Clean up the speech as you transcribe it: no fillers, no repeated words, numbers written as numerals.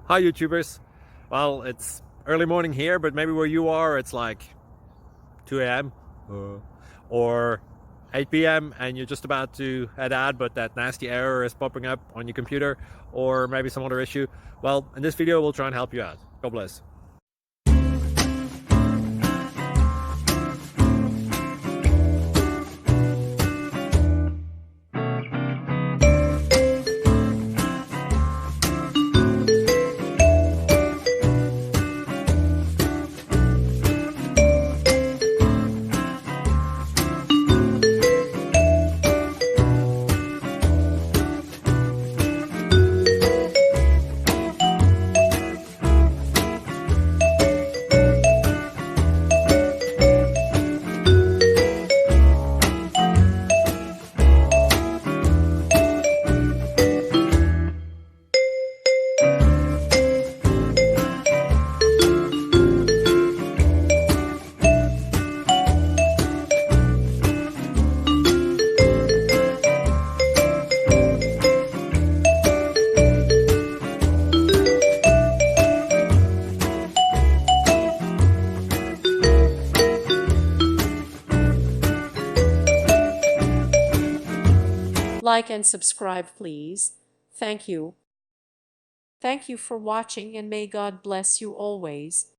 Hi YouTubers. Well, it's early morning here, but maybe where you are it's like 2 a.m. or 8 p.m. and you're just about to head out, but that nasty error is popping up on your computer, or maybe some other issue. Well, in this video we'll try and help you out. God bless. Like and subscribe, please. Thank you. Thank you for watching, and may God bless you always.